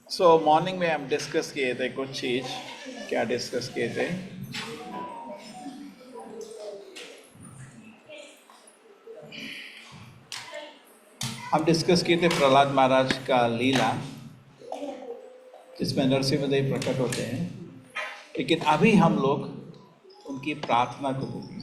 सो morning में हम discuss किए थे कुछ चीज़। क्या डिस्कस किए थे? हम डिस्कस किए थे प्रहलाद महाराज का लीला, जिसमें नरसिंहदेव प्रकट होते हैं। लेकिन अभी हम लोग उनकी प्रार्थना को देखेंगे।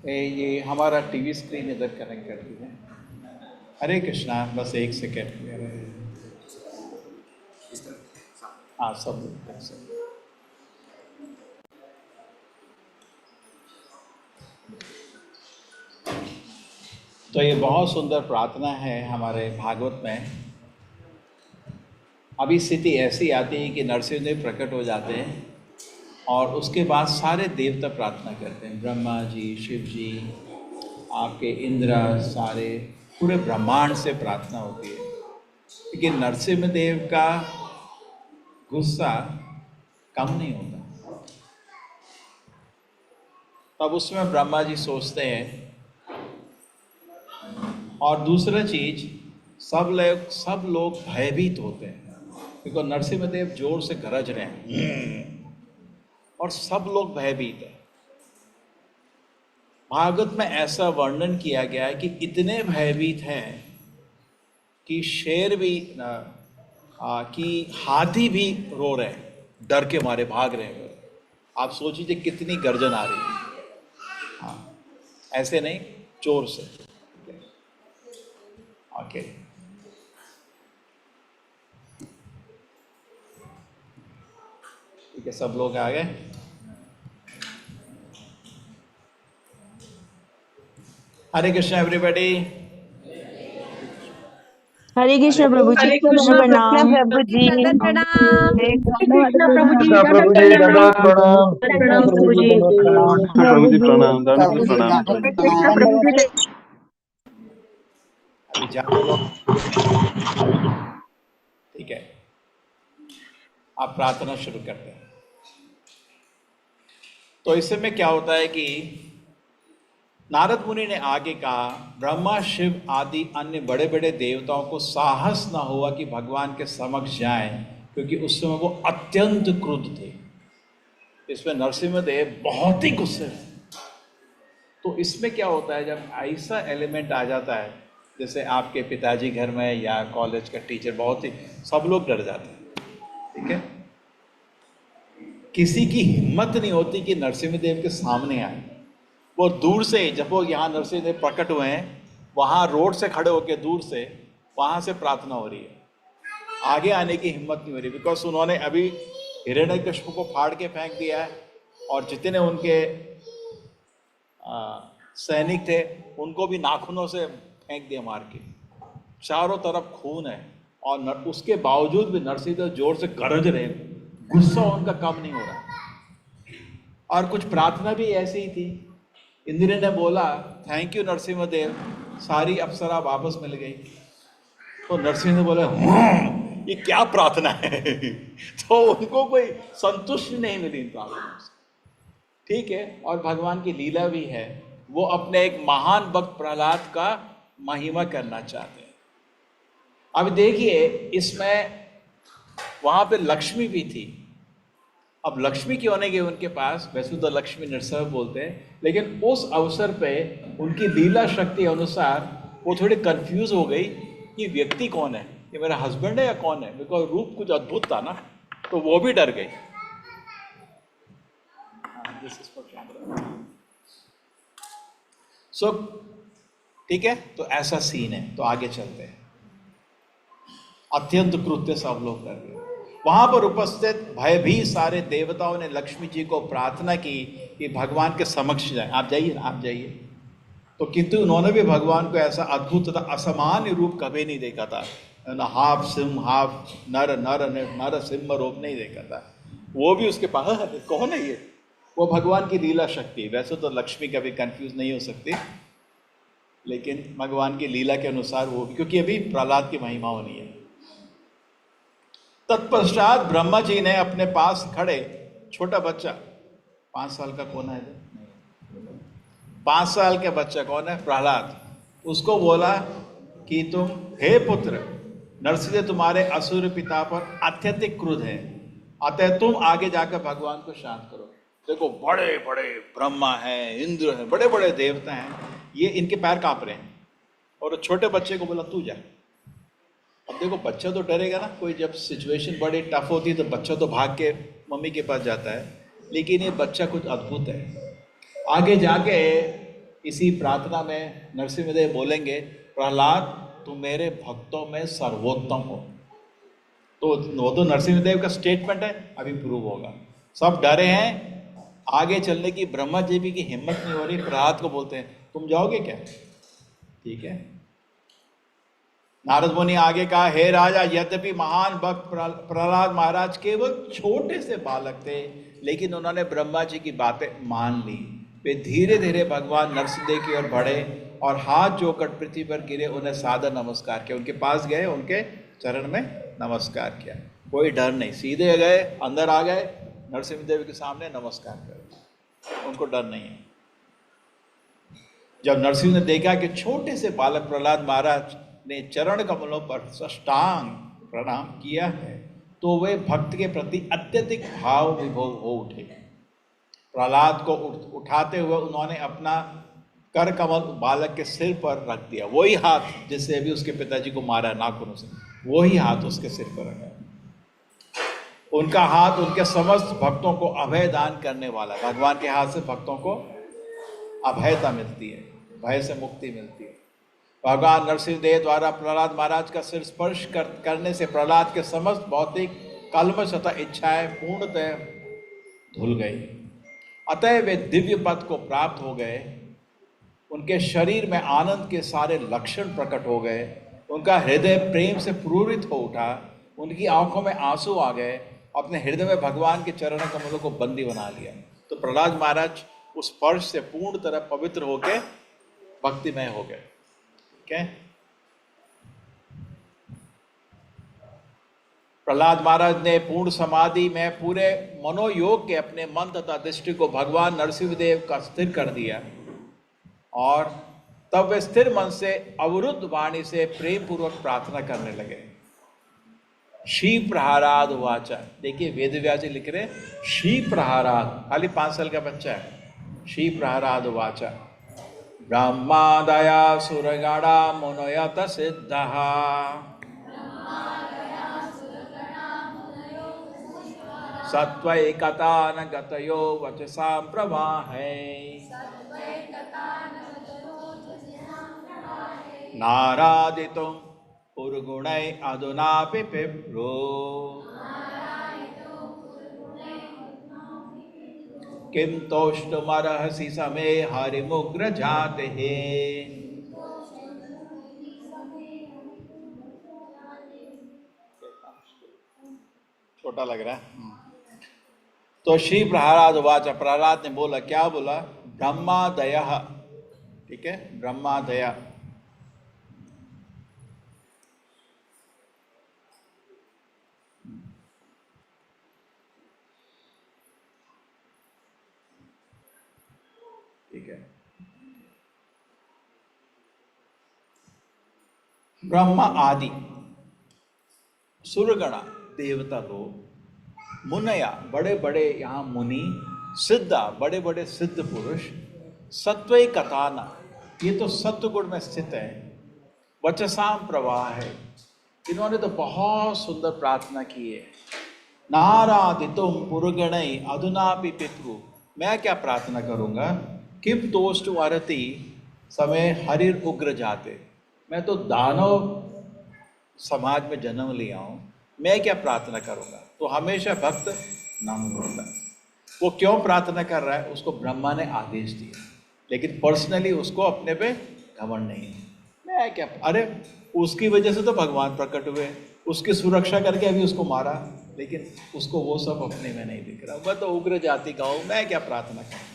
ये हमारा टीवी स्क्रीन इधर कनेक्ट कर दी है। हरे कृष्णा, बस एक सेकेंड। हाँ, सब। तो ये बहुत सुंदर प्रार्थना है हमारे भागवत में। अभी स्थिति ऐसी आती है कि नरसिंहदेव प्रकट हो जाते हैं और उसके बाद सारे देवता प्रार्थना करते हैं। ब्रह्मा जी, शिव जी, आपके इंद्र, सारे पूरे ब्रह्मांड से प्रार्थना होती है। लेकिन नरसिंहदेव का गुस्सा कम नहीं होता। तब उसमें ब्रह्मा जी सोचते हैं। और दूसरा चीज, सब लोग भयभीत होते हैं, क्योंकि नरसिंहदेव जोर से गरज रहे हैं और सब लोग भयभीत हैं। भागवत में ऐसा वर्णन किया गया है कि इतने भयभीत हैं कि शेर भी कि हाथी भी रो रहे हैं, डर के मारे भाग रहे हैं। आप सोचिए कितनी गर्जन आ रही है। हाँ, ऐसे नहीं, जोर से। ओके, ठीक है, सब लोग आ गए। हरे कृष्ण एवरीबॉडी। हरे कृष्ण प्रभु जी, प्रणाम प्रभु जी, प्रणाम। हरे कृष्ण प्रभु जी, प्रभु जी दंडवत प्रणाम। प्रणाम प्रभु जी, प्रभु जी प्रणाम, दंडवत प्रणाम। हरे कृष्ण प्रभु जी। अभी जाओ लोग, ठीक है। आप प्रार्थना शुरू करते हैं। तो इस समय क्या होता है कि नारद मुनि ने आगे कहा, ब्रह्मा, शिव आदि अन्य बड़े बड़े देवताओं को साहस न हुआ कि भगवान के समक्ष जाएं, क्योंकि उस समय वो अत्यंत क्रुद्ध थे। इसमें नरसिंहदेव बहुत ही गुस्से हैं। तो इसमें क्या होता है, जब ऐसा एलिमेंट आ जाता है, जैसे आपके पिताजी घर में या कॉलेज का टीचर, बहुत ही सब लोग डर जाते हैं। ठीक है, किसी की हिम्मत नहीं होती कि नरसिंहदेव के सामने आए। वो दूर से, जब वो यहाँ नरसिंहदेव प्रकट हुए हैं, वहाँ रोड से खड़े होकर दूर से वहाँ से प्रार्थना हो रही है। आगे आने की हिम्मत नहीं हो रही, बिकॉज उन्होंने अभी हिरण्यकश्यप को फाड़ के फेंक दिया है और जितने उनके सैनिक थे उनको भी नाखूनों से फेंक दिया मार के। चारों तरफ खून है और उसके बावजूद भी नरसिंहदेव जोर से गरज रहे, गुस्सा उनका कम नहीं हो रहा। और कुछ प्रार्थना भी ऐसी ही थी। इंद्र ने बोला थैंक यू नरसिंहदेव, सारी अप्सरा वापस मिल गई। तो नरसिंह ने बोले ये क्या प्रार्थना है तो उनको कोई संतुष्टि नहीं मिली इन प्रार्थनाओं से। ठीक है, और भगवान की लीला भी है, वो अपने एक महान भक्त प्रहलाद का महिमा करना चाहते हैं। अब देखिए इसमें वहां पे लक्ष्मी भी थी। अब लक्ष्मी क्यों नहीं गई उनके पास, वैसे तो लक्ष्मी नरसिंह बोलते हैं, लेकिन उस अवसर पे उनकी लीला शक्ति अनुसार वो थोड़ी कंफ्यूज हो गई कि व्यक्ति कौन है, ये मेरा हस्बैंड है या कौन है, बिकॉज रूप कुछ अद्भुत था ना, तो वो भी डर गई। सो ठीक है, तो ऐसा सीन है। तो आगे चलते हैं। अत्यंत कृत्य सब लोग कर रहे। वहां पर उपस्थित भयभीत सारे देवताओं ने लक्ष्मी जी को प्रार्थना की कि भगवान के समक्ष जाए। आप जाइए ना, आप जाइए। तो किंतु उन्होंने भी भगवान को ऐसा अद्भुत तथा असामान्य रूप कभी नहीं देखा था ना, हाफ सिंह हाफ नर नर नर सिंह रूप नहीं देखा था। वो भी उसके पास कौन है ये, वो भगवान की लीला शक्ति। वैसे तो लक्ष्मी कभी कंफ्यूज नहीं हो सकती, लेकिन भगवान की लीला के अनुसार वो भी, क्योंकि अभी प्रहलाद की महिमा होनी है। तत्पश्चात ब्रह्मा जी ने अपने पास खड़े छोटा बच्चा, 5 साल का कौन है, 5 साल का बच्चा कौन है, प्रहलाद, उसको बोला कि तुम हे पुत्र, नरसिंह तुम्हारे असुर पिता पर अत्यधिक क्रोध है, अतः तुम आगे जाकर भगवान को शांत करो। देखो बड़े बड़े ब्रह्मा हैं, इंद्र हैं, बड़े बड़े देवता हैं, ये इनके पैर कांप रहे हैं, और छोटे बच्चे को बोला तू जा। अब देखो बच्चा तो डरेगा ना, कोई जब सिचुएशन बड़ी टफ होती है तो बच्चा तो भाग के मम्मी के पास जाता है, लेकिन ये बच्चा कुछ अद्भुत है। आगे जाके इसी प्रार्थना में नरसिंहदेव बोलेंगे प्रहलाद तुम मेरे भक्तों में सर्वोत्तम हो। तो वो तो नरसिंहदेव का स्टेटमेंट है, अभी प्रूव होगा। सब डरे हैं, आगे चलने की ब्रह्मा जी भी की हिम्मत नहीं हो रही। प्रहलाद को बोलते हैं तुम जाओगे क्या, ठीक है। नारद मुनि आगे कहा हे राजा, यद्यपि महान भक्त प्रहलाद महाराज केवल छोटे से बालक थे, लेकिन उन्होंने ब्रह्मा जी की बातें मान ली। वे धीरे धीरे भगवान नरसिंहदेव की ओर बढ़े और हाथ जोड़कर पृथ्वी पर गिरे, उन्हें सादर नमस्कार किया। उनके पास गए, उनके चरण में नमस्कार किया। कोई डर नहीं, सीधे गए, अंदर आ गए, नरसिंहदेव के सामने नमस्कार कर, उनको डर नहीं है। जब नरसिंह ने देखा कि छोटे से बालक प्रहलाद महाराज ने चरण कमलों पर साष्टांग प्रणाम किया है, तो वे भक्त के प्रति अत्यधिक भाव विभोर हो उठे। प्रहलाद को उठाते हुए उन्होंने अपना कर कमल बालक के सिर पर रख दिया। वही हाथ जिससे अभी उसके पिताजी को मारा नाखूनों से, वही हाथ उसके सिर पर रखा। उनका हाथ उनके समस्त भक्तों को अभय दान करने वाला। भगवान के हाथ से भक्तों को अभयता मिलती है, भय से मुक्ति मिलती है। भगवान नरसिंहदेव द्वारा प्रहलाद महाराज का सिर स्पर्श करने से प्रहलाद के समस्त भौतिक कल्मश तथा इच्छाएं पूर्णतः धुल गई। अतः वे दिव्य पद को प्राप्त हो गए। उनके शरीर में आनंद के सारे लक्षण प्रकट हो गए। उनका हृदय प्रेम से पूरित हो उठा। उनकी आंखों में आंसू आ गए। अपने हृदय में भगवान के चरण कमलों को बंदी बना लिया। तो प्रहलाद महाराज उस स्पर्श से पूर्ण तरह पवित्र होकर भक्तिमय हो गए। क्या प्रहलाद महाराज ने पूर्ण समाधि में पूरे मनोयोग के अपने मन तथा दृष्टि को भगवान नरसिंहदेव का स्थिर कर दिया, और तब वे स्थिर मन से अवरुद्ध वाणी से प्रेम पूर्वक प्रार्थना करने लगे। श्री प्रहलाद वाचा, देखिए वेद व्यास जी लिख रहे श्री प्रहलाद, खाली 5 साल का बच्चा है। श्री प्रहलाद वाचा ब्रह्मादया सुरगणा मुनयत सिद्धः सत्वैकता न गतयो वचसां प्रवाहै नारादितुं पुरुगुणै अधुनापि पिप्रो। किम तोष्टुमर्हसि समे हरिमुग्र जाते। छोटा लग रहा है। तो श्री प्रहलाद वाच, प्रहलाद ने बोला, क्या बोला? ब्रह्मादय, ठीक है, ब्रह्मादय। ठीक है, ब्रह्मा आदि सुरगणा देवता लोग, मुनया बड़े बड़े यहाँ मुनि, सिद्धा बड़े बड़े सिद्ध पुरुष, सत्वई कथाना ये तो सत्व गुण में स्थित है, वचसाम प्रवाह है, इन्होंने तो बहुत सुंदर प्रार्थना की है। नारादितुम पुरुगणई अधुनापि पितृ, मैं क्या प्रार्थना करूँगा? किम तोष्टु अरति समय हरिर उग्र जाते, मैं तो दानव समाज में जन्म लिया हूँ, मैं क्या प्रार्थना करूँगा? तो हमेशा भक्त नाम होता है। वो क्यों प्रार्थना कर रहा है? उसको ब्रह्मा ने आदेश दिया, लेकिन पर्सनली उसको अपने पे घमंड नहीं है। मैं क्या, अरे उसकी वजह से तो भगवान प्रकट हुए, उसकी सुरक्षा करके अभी उसको मारा, लेकिन उसको वो सब अपने में नहीं दिख रहा। मैं तो उग्र जाति का हूँ, मैं क्या प्रार्थना करूँ?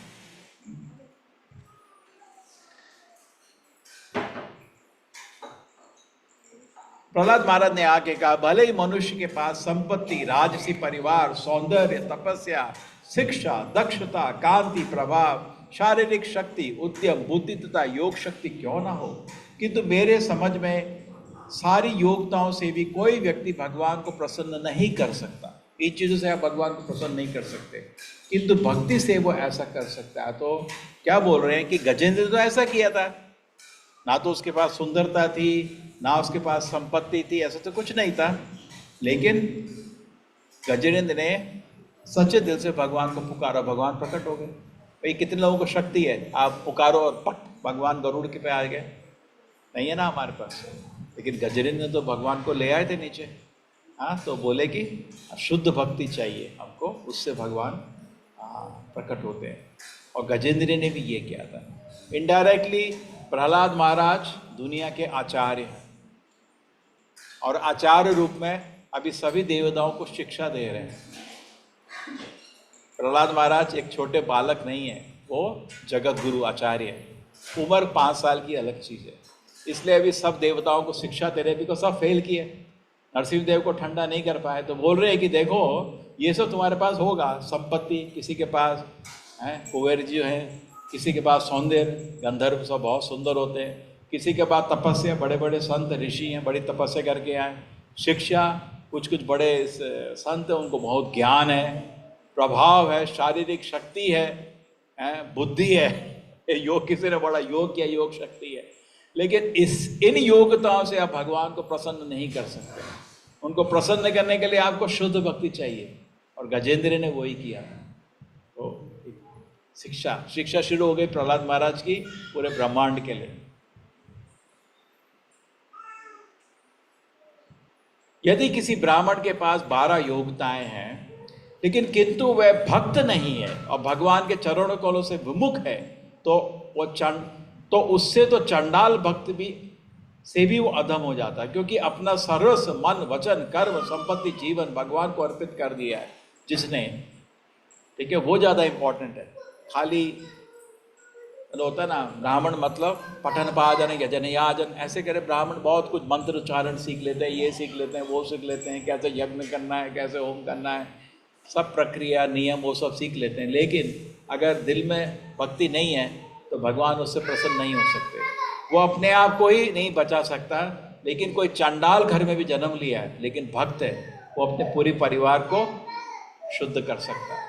प्रहलाद महाराज ने आके कहा, भले ही मनुष्य के पास संपत्ति, राजसी परिवार, सौंदर्य, तपस्या, शिक्षा, दक्षता, कांति, प्रभाव, शारीरिक शक्ति, उद्यम, बुद्धि तथा योग शक्ति क्यों ना हो, किंतु मेरे समझ में सारी योग्यताओं से भी कोई व्यक्ति भगवान को प्रसन्न नहीं कर सकता। इन चीज़ों से आप भगवान को प्रसन्न नहीं कर सकते, किंतु भक्ति से वो ऐसा कर सकता है। तो क्या बोल रहे हैं कि गजेंद्र तो ऐसा किया था, ना तो उसके पास सुंदरता थी, ना उसके पास संपत्ति थी, ऐसा तो कुछ नहीं था, लेकिन गजेंद्र ने सच्चे दिल से भगवान को पुकारा, भगवान प्रकट हो गए। भाई कितने लोगों को शक्ति है, आप पुकारो और पट भगवान गरुड़ के पे आ गए, नहीं है ना हमारे पास। लेकिन गजेंद्र ने तो भगवान को ले आए थे नीचे। हाँ, तो बोले कि शुद्ध भक्ति चाहिए हमको, उससे भगवान प्रकट होते हैं। और गजेंद्र ने भी ये किया था। इनडायरेक्टली प्रहलाद महाराज दुनिया के आचार्य हैं, और आचार्य रूप में अभी सभी देवताओं को शिक्षा दे रहे हैं। प्रहलाद महाराज एक छोटे बालक नहीं है, वो जगत गुरु आचार्य है। उम्र 5 साल की अलग चीज़ है, इसलिए अभी सब देवताओं को शिक्षा दे रहे हैं, बिकॉज सब फेल किए। नरसिंह देव को ठंडा नहीं कर पाए, तो बोल रहे हैं कि देखो ये सब तुम्हारे पास होगा, संपत्ति किसी के पास है, कुबेर जी हैं, किसी के पास सौंदर्य, गंधर्व सब बहुत सुंदर होते हैं, किसी के पास तपस्या, बड़े बड़े संत ऋषि हैं, बड़ी तपस्या करके आए, शिक्षा, कुछ कुछ बड़े संत हैं, उनको बहुत ज्ञान है, प्रभाव है, शारीरिक शक्ति है, बुद्धि है, योग किसी ने बड़ा योग किया, योग शक्ति है। लेकिन इन योग्यताओं से आप भगवान को प्रसन्न नहीं कर सकते। उनको प्रसन्न करने के लिए आपको शुद्ध भक्ति चाहिए, और गजेंद्र ने वही किया। तो शिक्षा शुरू हो गई प्रहलाद महाराज की पूरे ब्रह्मांड के लिए। यदि किसी ब्राह्मण के पास 12 योग्यताएं हैं, लेकिन किंतु वह भक्त नहीं है और भगवान के चरणों कमलों से विमुख है, तो उससे तो चंडाल भक्त भी से भी वो अधम हो जाता है, क्योंकि अपना सर्वस्व मन, वचन, कर्म, संपत्ति, जीवन भगवान को अर्पित कर दिया है जिसने, ठीक है, वो ज़्यादा इंपॉर्टेंट है। खाली होता है ना, ब्राह्मण मतलब पठन पाजन यजन याजन ऐसे करे। ब्राह्मण बहुत कुछ मंत्र उच्चारण सीख लेते हैं, ये सीख लेते हैं, वो सीख लेते हैं, कैसे यज्ञ करना है, कैसे होम करना है, सब प्रक्रिया नियम वो सब सीख लेते हैं। लेकिन अगर दिल में भक्ति नहीं है तो भगवान उससे प्रसन्न नहीं हो सकते। वो अपने आप को ही नहीं बचा सकता। लेकिन कोई चंडाल घर में भी जन्म लिया है लेकिन भक्त है, वो अपने पूरे परिवार को शुद्ध कर सकता है।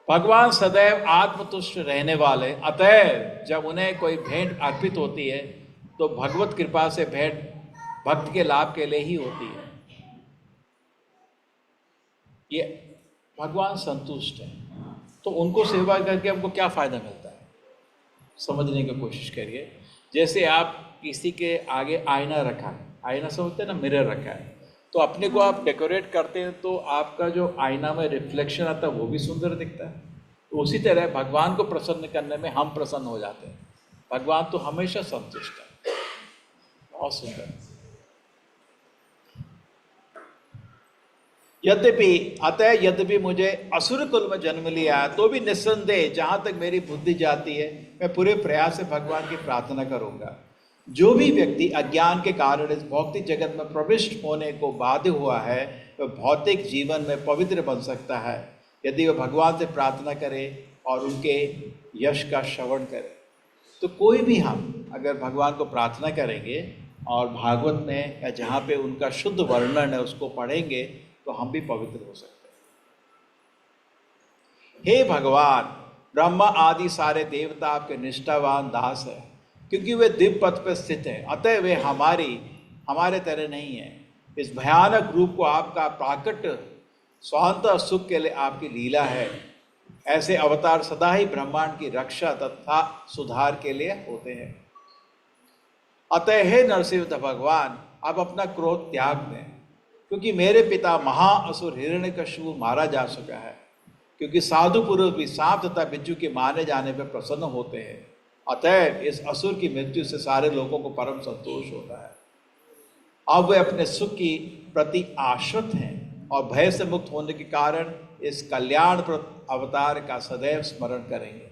भगवान सदैव आत्मतुष्ट रहने वाले, अतएव जब उन्हें कोई भेंट अर्पित होती है तो भगवत कृपा से भेंट भक्त के लाभ के लिए ही होती है। ये भगवान संतुष्ट है, तो उनको सेवा करके हमको क्या फायदा मिलता है, समझने की कोशिश करिए। जैसे आप किसी के आगे आईना रखा है, आईना समझते हैं ना, मिरर रखा है, तो अपने को आप डेकोरेट करते हैं तो आपका जो आईना में रिफ्लेक्शन आता है वो भी सुंदर दिखता है। तो उसी तरह भगवान को प्रसन्न करने में हम प्रसन्न हो जाते हैं। भगवान तो हमेशा संतुष्ट है। बहुत सुंदर। यद्यपि मुझे असुर कुल में जन्म लिया तो भी निस्संदेह जहाँ तक मेरी बुद्धि जाती है मैं पूरे प्रयास से भगवान की प्रार्थना करूँगा। जो भी व्यक्ति अज्ञान के कारण इस भौतिक जगत में प्रविष्ट होने को बाध्य हुआ है वह भौतिक जीवन में पवित्र बन सकता है यदि वह भगवान से प्रार्थना करे और उनके यश का श्रवण करे। तो कोई भी हम अगर भगवान को प्रार्थना करेंगे और भागवत में या जहाँ पे उनका शुद्ध वर्णन है उसको पढ़ेंगे तो हम भी पवित्र हो सकते हैं। हे भगवान, ब्रह्मा आदि सारे देवता आपके निष्ठावान दास है क्योंकि वे दिव्य पथ पर स्थित हैं, अतः वे हमारे तरह नहीं है। इस भयानक रूप को आपका प्राकट स्वांतः सुख के लिए आपकी लीला है। ऐसे अवतार सदा ही ब्रह्मांड की रक्षा तथा सुधार के लिए होते हैं। अतः हे नरसिंह भगवान, आप अपना क्रोध त्याग दें क्योंकि मेरे पिता महाअसुर हिरण्यकशिपु मारा जा चुका है। क्योंकि साधु पुरुष भी सांप तथा बिच्छू के मारे जाने पर प्रसन्न होते हैं, अतः इस असुर की मृत्यु से सारे लोगों को परम संतोष होता है। अब वे अपने सुख की प्रति आश्रित हैं और भय से मुक्त होने के कारण इस कल्याणप्रद अवतार का सदैव स्मरण करेंगे।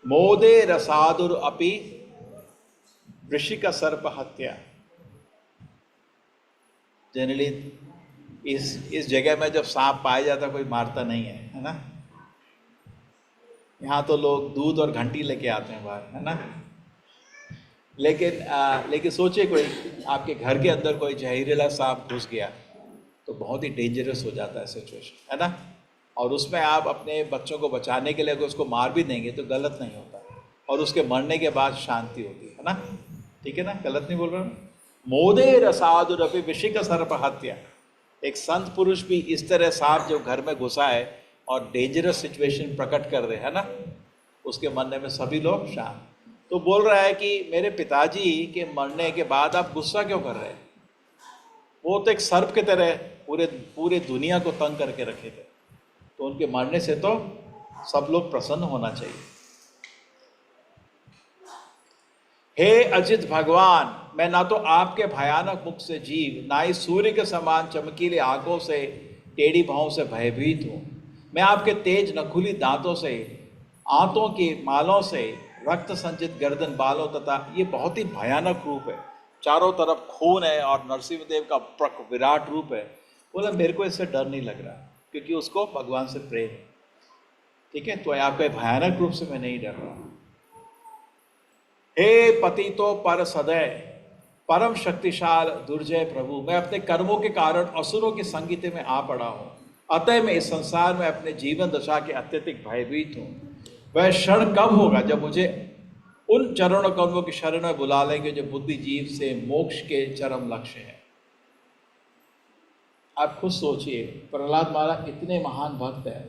मोदे रसादुर अपि वृषिक सर्प हत्या। जनरली इस जगह में जब सांप पाया जाता कोई मारता नहीं है ना। यहाँ तो लोग दूध और घंटी लेके आते हैं बाहर, है ना। लेकिन सोचिए कोई आपके घर के अंदर कोई जहरीला सांप घुस गया तो बहुत ही डेंजरस हो जाता है सिचुएशन, है ना। और उसमें आप अपने बच्चों को बचाने के लिए अगर उसको मार भी देंगे तो गलत नहीं होता और उसके मरने के बाद शांति होती है ना। ठीक है ना, गलत नहीं बोल रहा हूँ। मोदे रसादुरपि वृषिक सर्प हत्या। एक संत पुरुष भी इस तरह सांप जो घर में घुसा है और डेंजरस सिचुएशन प्रकट कर दे, है ना, उसके मरने में सभी लोग शांत। तो बोल रहा है कि मेरे पिताजी के मरने के बाद आप गुस्सा क्यों कर रहे हैं? वो तो एक सर्प की तरह पूरे दुनिया को तंग करके रखे थे, तो उनके मरने से तो सब लोग प्रसन्न होना चाहिए। हे अजित भगवान, मैं ना तो आपके भयानक मुख से जीव, ना ही सूर्य के समान चमकीले आंखों से टेढ़ी भौं से भयभीत हूँ। मैं आपके तेज नखुली दांतों से, आंतों की मालों से, रक्त संचित गर्दन बालों तथा ये बहुत ही भयानक रूप है, चारों तरफ खून है और नरसिंहदेव का विराट रूप है। बोला मेरे को इससे डर नहीं लग रहा क्योंकि उसको भगवान से प्रेम है। ठीक है, तो आपके भयानक रूप से मैं नहीं डर रहा। हे पतितो पर सदय परम शक्तिशाल दुर्जय प्रभु, मैं अपने कर्मों के कारण असुरों की संगति में आ पड़ा हूँ, अतः मैं इस संसार में अपने जीवन दशा के अत्यधिक भयभीत हूँ। वह क्षण कब होगा जब मुझे उन चरण कमलों की शरण में बुला लेंगे जो बुद्धिजीव से मोक्ष के चरम लक्ष्य है। आप खुद सोचिए, प्रहलाद महाराज इतने महान भक्त हैं,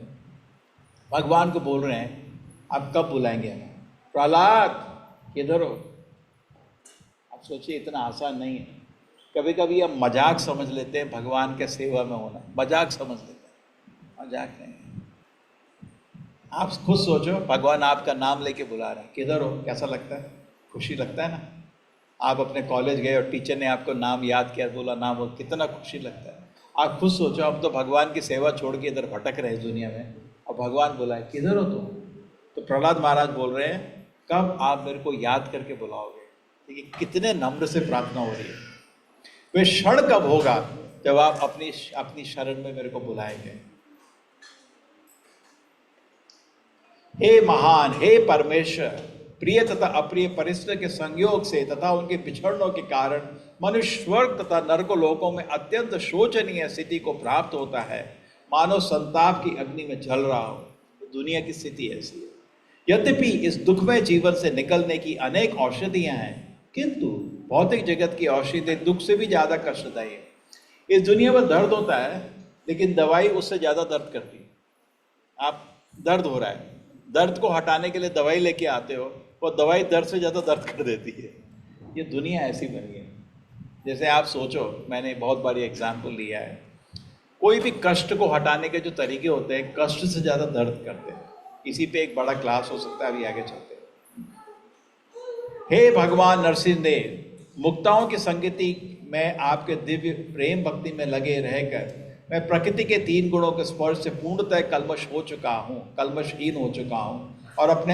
भगवान को बोल रहे हैं आप कब बुलाएंगे हमें? प्रहलाद किधर हो? आप सोचिए, इतना आसान नहीं है। कभी कभी हम मजाक समझ लेते हैं भगवान के सेवा में होना, मजाक समझ लेते हैं, मजाक नहीं। आप खुद सोचो, भगवान आपका नाम लेके बुला रहे हैं, किधर हो? कैसा लगता है? खुशी लगता है ना। आप अपने कॉलेज गए और टीचर ने आपको नाम याद किया, बोला नाम हो, कितना खुशी लगता है। आप खुद सोचो, हम तो भगवान की सेवा छोड़ के इधर भटक रहे हैं दुनिया में, और भगवान बुलाए किधर हो तुम? तो प्रहलाद महाराज बोल रहे हैं कब आप मेरे को याद करके बुलाओगे? देखिए कितने नम्र से प्रार्थना हो रही है। वे क्षण कब होगा जब आप अपनी शरण में मेरे को बुलाएंगे? हे महान, हे परमेश्वर, प्रिय तथा अप्रिय परिस्थिति के संयोग से तथा उनके बिछड़नों के कारण मनुष्य स्वर्ग तथा नरक लोकों में अत्यंत शोचनीय स्थिति को प्राप्त होता है, मानो संताप की अग्नि में जल रहा हो। दुनिया की स्थिति ऐसी है। यद्यपि इस दुखमय जीवन से निकलने की अनेक औषधियां हैं, किंतु भौतिक जगत की औषधि दुख से भी ज्यादा कष्टदायी है। इस दुनिया में दर्द होता है लेकिन दवाई उससे ज्यादा दर्द करती है। आप दर्द हो रहा है, दर्द को हटाने के लिए दवाई लेके आते हो, वो दवाई दर्द से ज़्यादा दर्द कर देती है। ये दुनिया ऐसी बनी है। जैसे आप सोचो, मैंने बहुत बार ये एग्जाम्पल लिया है, कोई भी कष्ट को हटाने के जो तरीके होते हैं कष्ट से ज़्यादा दर्द करते हैं। इसी पे एक बड़ा क्लास हो सकता है, अभी आगे चलते हैं। हे भगवान नरसिंह देव, मुक्ताओं की संगति में आपके दिव्य प्रेम भक्ति में लगे रहकर मैं प्रकृति के 3 गुणों के स्पर्श से पूर्णतः कल्मश हो चुका हूँ, कल्मशहीन हो चुका हूँ और अपने